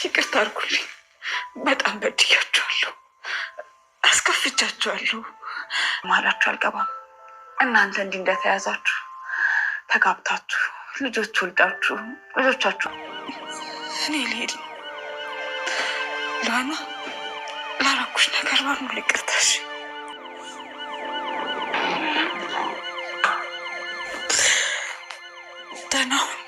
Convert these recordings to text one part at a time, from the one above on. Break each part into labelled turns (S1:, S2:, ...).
S1: ይቅርታ አድርጉልኝ። በጣም በድያችኋለሁ፣ አስከፍቻችኋለሁ። ማላችሁ አልገባም። እናንተ እንዲህ እንደተያዛችሁ ተጋብታችሁ ልጆች ወልዳችሁ ልጆቻችሁ እኔ ልሄድ ነው። ላረኩሽ ነገር በሙሉ ይቅርታሽ። ደህና ሁን።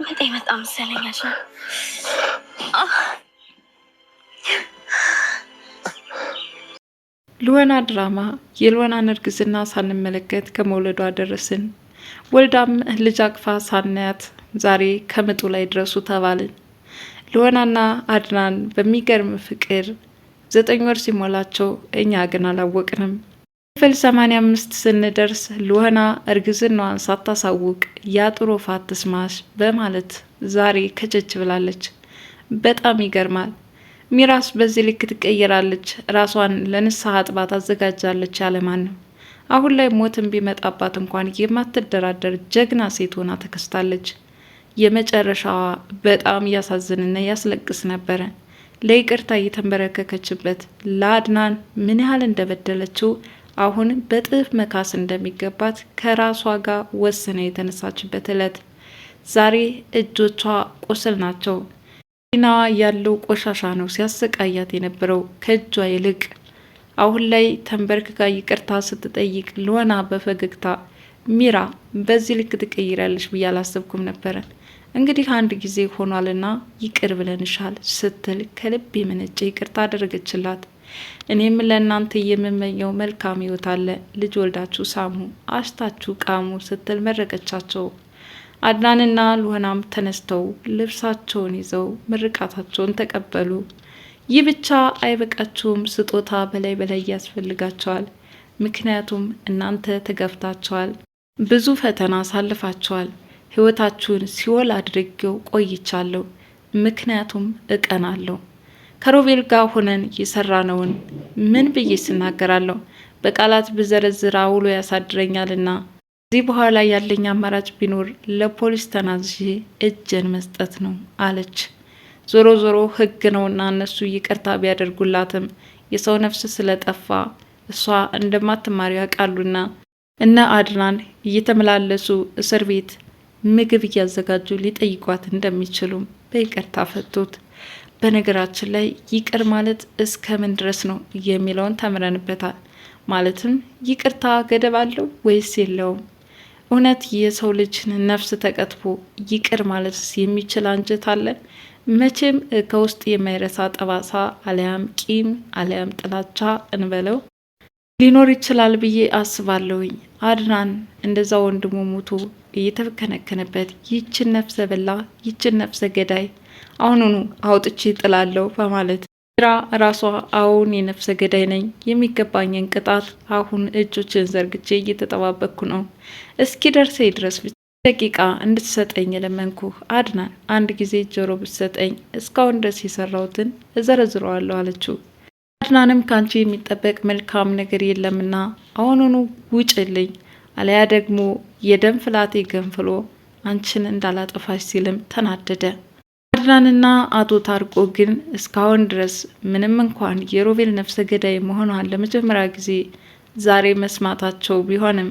S2: ምጤ መጣ መሰለኛል።
S3: ልወና ድራማ የልወናን እርግዝና ሳንመለከት ከመውለዷ ደረስን። ወልዳም ልጅ አቅፋ ሳናያት ዛሬ ከምጡ ላይ ድረሱ ተባልን። ልወናና አድናን በሚገርም ፍቅር 9 ወር ሲሞላቸው እኛ ግን አላወቅንም። ክፍል 85 ስንደርስ ልወና እርግዝናዋን ሳታሳውቅ ያጥሮ ፋትስማሽ በማለት ዛሬ ከቸች ብላለች። በጣም ይገርማል። ሚራስ በዚህ ልክ ትቀየራለች፣ ራሷን ለንስሐ አጥባት አዘጋጃለች ያለማንም። አሁን ላይ ሞትን ቢመጣባት እንኳን የማትደራደር ጀግና ሴት ሆና ተከስታለች። የመጨረሻዋ በጣም ያሳዝንና ያስለቅስ ነበረ። ለይቅርታ እየተንበረከከችበት ለአድናን ምን ያህል እንደበደለችው አሁን በጥፍ መካስ እንደሚገባት ከራሷ ጋር ወስነ የተነሳችበት እለት ዛሬ እጆቿ ቁስል ናቸው። ዲናዋ ያለው ቆሻሻ ነው ሲያሰቃያት የነበረው ከእጇ ይልቅ። አሁን ላይ ተንበርክካ ይቅርታ ስትጠይቅ ልወና በፈገግታ ሚራ በዚህ ልክ ትቀይራለች ብዬ አላሰብኩም ነበረ። እንግዲህ አንድ ጊዜ ሆኗልና ይቅር ብለንሻል ስትል ከልብ የመነጨ ይቅርታ አደረገችላት። እኔም ለእናንተ የምመኘው መልካም ህይወት አለ፣ ልጅ ወልዳችሁ ሳሙ፣ አሽታችሁ ቃሙ ስትል መረቀቻቸው። አድናንና ልወናም ተነስተው ልብሳቸውን ይዘው ምርቃታቸውን ተቀበሉ። ይህ ብቻ አይበቃችሁም፣ ስጦታ በላይ በላይ ያስፈልጋቸዋል። ምክንያቱም እናንተ ተገፍታችኋል፣ ብዙ ፈተና አሳልፋችኋል። ህይወታችሁን ሲኦል አድርጌው ቆይቻለሁ፣ ምክንያቱም እቀናለሁ። ከሮቤል ጋር ሆነን የሰራነውን ምን ብዬ ስናገራለሁ? በቃላት ብዘረዝር ውሎ ያሳድረኛልና እዚህ በኋላ ያለኝ አማራጭ ቢኖር ለፖሊስ ተናዝዤ እጄን መስጠት ነው አለች። ዞሮ ዞሮ ህግ ነውና እነሱ ይቅርታ ቢያደርጉላትም የሰው ነፍስ ስለጠፋ እሷ እንደማትማሪ ያውቃሉና እነ አድናን እየተመላለሱ እስር ቤት ምግብ እያዘጋጁ ሊጠይቋት እንደሚችሉም በይቅርታ ፈቱት። በነገራችን ላይ ይቅር ማለት እስከ ምን ድረስ ነው የሚለውን ተምረንበታል። ማለትም ይቅርታ ገደብ አለው ወይስ የለውም? እውነት የሰው ልጅ ነፍስ ተቀጥፎ ይቅር ማለት የሚችል አንጀት አለ? መቼም ከውስጥ የማይረሳ ጠባሳ አለያም ቂም አለያም ጥላቻ እንበለው ሊኖር ይችላል ብዬ አስባለሁኝ። አድናን እንደዛ ወንድሙ ሞቶ እየተከነከነበት ይችን ነፍሰ በላ ይችን ነፍሰ ገዳይ አሁኑኑ አውጥቼ ጥላለሁ በማለት ራሷ አሁን የነፍሰ ገዳይ ነኝ፣ የሚገባኝን ቅጣት አሁን እጆችን ዘርግቼ እየተጠባበቅኩ ነው፣ እስኪ ደርሰኝ ድረስ ብቻ ደቂቃ እንድትሰጠኝ ለመንኩ። አድናን አንድ ጊዜ ጆሮ ብትሰጠኝ እስካሁን ድረስ የሰራሁትን እዘረዝረዋለሁ አለችው። አድናንም ካንቺ የሚጠበቅ መልካም ነገር የለምና አሁኑኑ ውጭልኝ፣ አለያ ደግሞ የደም ፍላቴ ገንፍሎ አንቺን እንዳላጠፋሽ ሲልም ተናደደ። አድናንና አቶ ታርቆ ግን እስካሁን ድረስ ምንም እንኳን የሮቤል ነፍሰ ገዳይ መሆኗን ለመጀመሪያ ጊዜ ዛሬ መስማታቸው ቢሆንም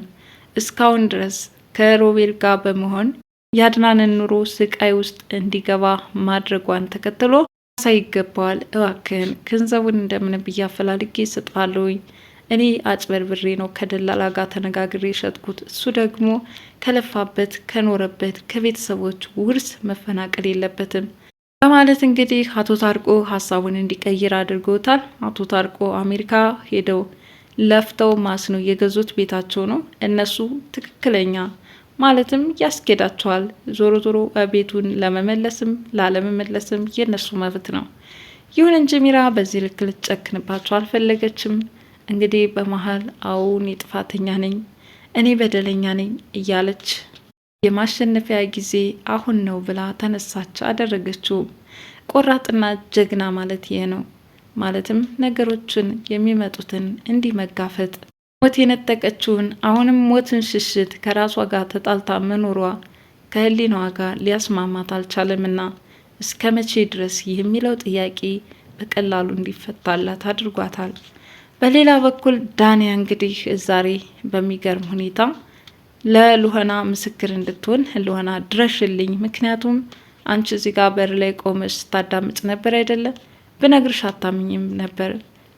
S3: እስካሁን ድረስ ከሮቤል ጋር በመሆን የአድናንን ኑሮ ስቃይ ውስጥ እንዲገባ ማድረጓን ተከትሎ ሳይገባዋል፣ እባክህን ገንዘቡን እንደምን ብዬ አፈላልጌ እሰጥሃለሁኝ፣ እኔ አጭበርብሬ ነው ከደላላ ጋር ተነጋግሬ የሸጥኩት፣ እሱ ደግሞ ከለፋበት ከኖረበት ከቤተሰቦች ውርስ መፈናቀል የለበትም በማለት እንግዲህ አቶ ታርቆ ሀሳቡን እንዲቀይር አድርጎታል። አቶ ታርቆ አሜሪካ ሄደው ለፍተው ማስኖ የገዙት ቤታቸው ነው። እነሱ ትክክለኛ ማለትም ያስኬዳቸዋል። ዞሮ ዞሮ ቤቱን ለመመለስም ላለመመለስም የነሱ መብት ነው። ይሁን እንጂ ሚራ በዚህ ልክ ልትጨክንባቸው አልፈለገችም። እንግዲህ በመሀል አሁን የጥፋተኛ ነኝ እኔ በደለኛ ነኝ እያለች የማሸነፊያ ጊዜ አሁን ነው ብላ ተነሳች አደረገችው። ቆራጥና ጀግና ማለት ይሄ ነው። ማለትም ነገሮችን የሚመጡትን እንዲህ መጋፈጥ፣ ሞት የነጠቀችውን አሁንም ሞትን ሽሽት ከራሷ ጋር ተጣልታ መኖሯ ከህሊናዋ ጋር ሊያስማማት አልቻለምና እስከ መቼ ድረስ የሚለው ጥያቄ በቀላሉ እንዲፈታላት አድርጓታል። በሌላ በኩል ዳንያ እንግዲህ ዛሬ በሚገርም ሁኔታ ለሉህና ምስክር እንድትሆን ሉህና ድረሽልኝ፣ ምክንያቱም አንቺ እዚህ ጋር በር ላይ ቆመሽ ስታዳምጥ ነበር አይደለም፣ ብነግርሽ አታምኝም ነበር፣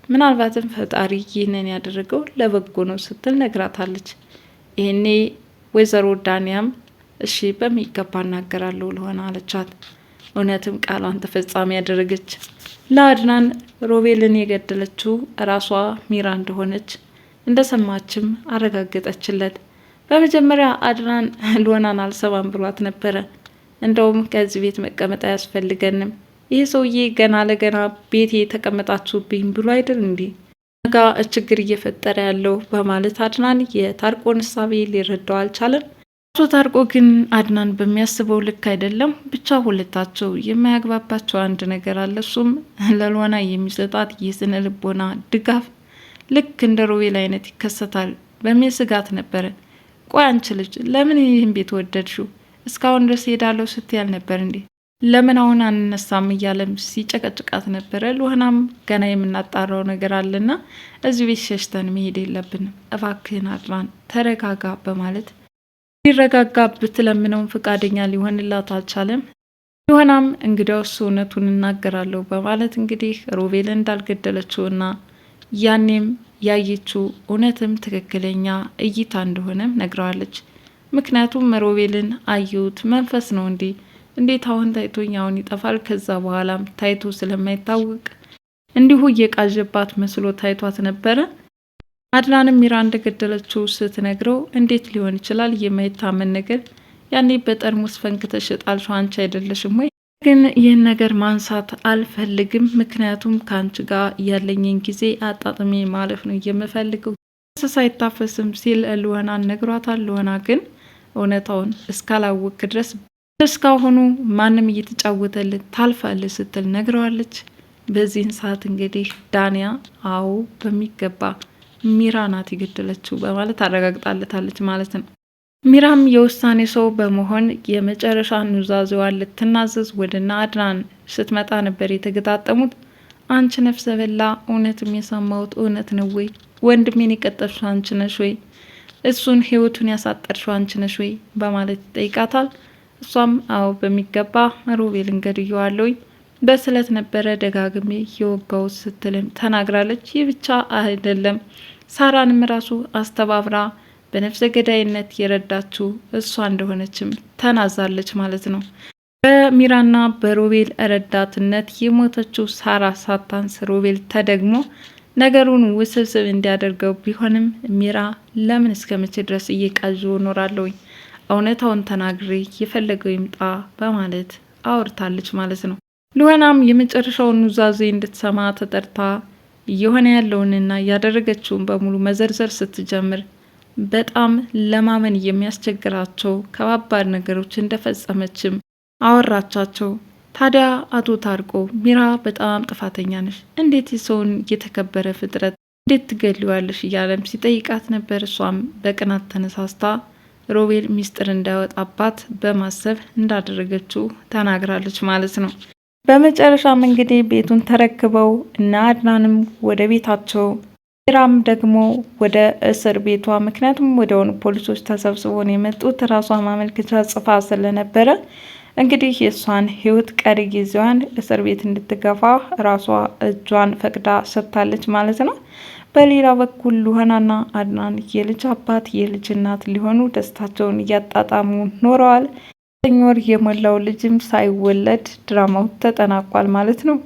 S3: ምናልባትም ፈጣሪ ይህንን ያደረገው ለበጎ ነው ስትል ነግራታለች። ይህኔ ወይዘሮ ዳንያም እሺ በሚገባ እናገራለሁ ሉህና አለቻት። እውነትም ቃሏን ተፈጻሚ ያደረገች። ለአድናን ሮቤልን የገደለችው ራሷ ሚራ እንደሆነች እንደሰማችም አረጋገጠችለት። በመጀመሪያ አድናን ሉህናን አልሰማም ብሏት ነበረ። እንደውም ከዚህ ቤት መቀመጥ አያስፈልገንም፣ ይህ ሰውዬ ገና ለገና ቤቴ ተቀመጣችሁብኝ ብሎ አይደል እንዴ ጋ ችግር እየፈጠረ ያለው በማለት አድናን የታርቆን እሳቤ ሊረዳው አልቻለም። አቶ ታርቆ ግን አድናን በሚያስበው ልክ አይደለም። ብቻ ሁለታቸው የማያግባባቸው አንድ ነገር አለ። እሱም ለሉህና የሚሰጣት የስነ ልቦና ድጋፍ ልክ እንደ ሮቤል አይነት ይከሰታል በሚል ስጋት ነበረ። ቆይ አንቺ ልጅ ለምን ይህን ቤት ወደድሽው? እስካሁን ድረስ ሄዳለሁ ስትያል ነበር እንዴ? ለምን አሁን አንነሳም እያለም ሲጨቀጭቃት ነበረ። ሉህናም ገና የምናጣራው ነገር አለና እዚህ ቤት ሸሽተን መሄድ የለብንም፣ እባክህን አድናን ተረጋጋ በማለት ሊረጋጋ ብትለምነውም ፈቃደኛ ሊሆንላት አልቻለም። ሉህናም እንግዲያውስ እውነቱን እናገራለሁ በማለት እንግዲህ ሮቤል እንዳልገደለችውና ያኔም ያየችው እውነትም ትክክለኛ እይታ እንደሆነም ነግረዋለች። ምክንያቱም ሮቤልን አየሁት መንፈስ ነው እንዴት አሁን ታይቶኝ አሁን ይጠፋል፣ ከዛ በኋላም ታይቶ ስለማይታወቅ እንዲሁ እየቃዠባት መስሎ ታይቷት ነበረ። አድናንም ሚራ እንደገደለችው ስትነግረው እንዴት ሊሆን ይችላል የማይታመን ነገር፣ ያኔ በጠርሙስ ፈንክተሽ ጣልሽው አንቺ አይደለሽም ወይ? ግን ይህን ነገር ማንሳት አልፈልግም፣ ምክንያቱም ከአንቺ ጋር ያለኝን ጊዜ አጣጥሜ ማለፍ ነው የምፈልገው፣ ሳይታፈስም ሲል ሉህናን ነግሯታል። ሉህና ግን እውነታውን እስካላወቅ ድረስ እስካሁኑ ማንም እየተጫወተልህ ታልፋለህ ስትል ነግረዋለች። በዚህን ሰዓት እንግዲህ ዳንያ አዎ በሚገባ ሚራ ናት የገደለችው በማለት አረጋግጣለታለች ማለት ነው። ሚራም የውሳኔ ሰው በመሆን የመጨረሻ ኑዛዜዋን ልትናዘዝ ወደና አድናን ስትመጣ ነበር የተገጣጠሙት። አንቺ ነፍሰ በላ፣ እውነትም የሰማሁት እውነት ነው ወይ? ወንድሜን የቀጠልሽው አንቺ ነሽ ወይ? እሱን ህይወቱን ያሳጠርሽው አንቺ ነሽ ወይ? በማለት ይጠይቃታል። እሷም አዎ በሚገባ ሮቤልን ገድዬዋለሁኝ፣ በስለት ነበረ ደጋግሜ የወጋውት ስትልም ተናግራለች። ይህ ብቻ አይደለም፣ ሳራንም ራሱ አስተባብራ በነፍሰ ገዳይነት የረዳችው እሷ እንደሆነችም ተናዛለች ማለት ነው። በሚራና በሮቤል ረዳትነት የሞተችው ሳራ ሳታንስ ሮቤል ተደግሞ ነገሩን ውስብስብ እንዲያደርገው ቢሆንም ሚራ ለምን እስከ መቼ ድረስ እየቃዥው እኖራለሁኝ፣ እውነታውን ተናግሬ የፈለገው ይምጣ በማለት አውርታለች ማለት ነው። ሉህናም የመጨረሻውን ኑዛዜ እንድትሰማ ተጠርታ እየሆነ ያለውንና ያደረገችውን በሙሉ መዘርዘር ስትጀምር በጣም ለማመን የሚያስቸግራቸው ከባባድ ነገሮች እንደፈጸመችም አወራቻቸው። ታዲያ አቶ ታርቆ ሚራ በጣም ጥፋተኛ ነሽ፣ እንዴት የሰውን የተከበረ ፍጥረት እንዴት ትገሊዋለሽ እያለም ሲጠይቃት ነበር። እሷም በቅናት ተነሳስታ ሮቤል ሚስጥር እንዳይወጣባት በማሰብ እንዳደረገችው ተናግራለች ማለት ነው። በመጨረሻም እንግዲህ ቤቱን ተረክበው እና አድናንም ወደ ቤታቸው፣ ሚራም ደግሞ ወደ እስር ቤቷ፣ ምክንያቱም ወደሆኑ ፖሊሶች ተሰብስበው የመጡት ራሷ ማመልከቻ ጽፋ ስለነበረ እንግዲህ የእሷን ህይወት ቀሪ ጊዜዋን እስር ቤት እንድትገፋ ራሷ እጇን ፈቅዳ ሰጥታለች ማለት ነው። በሌላ በኩል ሉህናና አድናን የልጅ አባት የልጅ እናት ሊሆኑ ደስታቸውን እያጣጣሙ ኖረዋል። 9 ወር የሞላው ልጅም ሳይወለድ ድራማው ተጠናቋል ማለት ነው።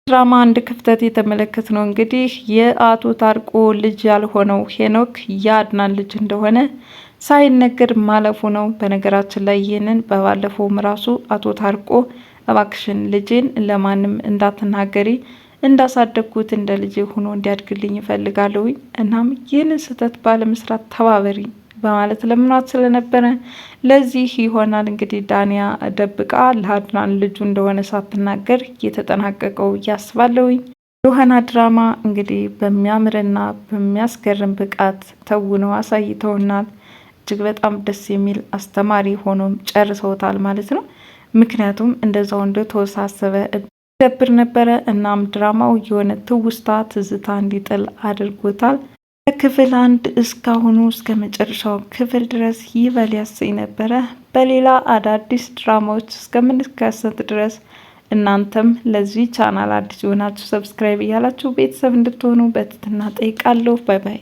S3: ድራማ አንድ ክፍተት የተመለከት ነው እንግዲህ የአቶ ታርቆ ልጅ ያልሆነው ሄኖክ የአድናን ልጅ እንደሆነ ሳይነገር ማለፉ ነው። በነገራችን ላይ ይህንን በባለፈውም ራሱ አቶ ታርቆ እባክሽን ልጄን ለማንም እንዳትናገሪ፣ እንዳሳደግኩት እንደ ልጄ ሆኖ እንዲያድግልኝ ይፈልጋለሁ፣ እናም ይህንን ስህተት ባለመስራት ተባበሪ በማለት ለምኗት ስለነበረ ለዚህ ይሆናል እንግዲህ ዳንያ ደብቃ ለአድናን ልጁ እንደሆነ ሳትናገር እየተጠናቀቀው እያስባለሁኝ። የልወና ድራማ እንግዲህ በሚያምርና በሚያስገርም ብቃት ተውነው አሳይተውናል። እጅግ በጣም ደስ የሚል አስተማሪ ሆኖም ጨርሰውታል ማለት ነው። ምክንያቱም እንደዛው እንደተወሳሰበ ደብር ነበረ። እናም ድራማው የሆነ ትውስታ ትዝታ እንዲጥል አድርጎታል። ከክፍል 1 እስካሁኑ እስከ መጨረሻው ክፍል ድረስ ይበል ያሰኝ ነበረ። በሌላ አዳዲስ ድራማዎች እስከምንከሰት ድረስ እናንተም ለዚህ ቻናል አዲስ የሆናችሁ ሰብስክራይብ እያላችሁ ቤተሰብ እንድትሆኑ በትህትና ጠይቃለሁ። ባይ ባይ።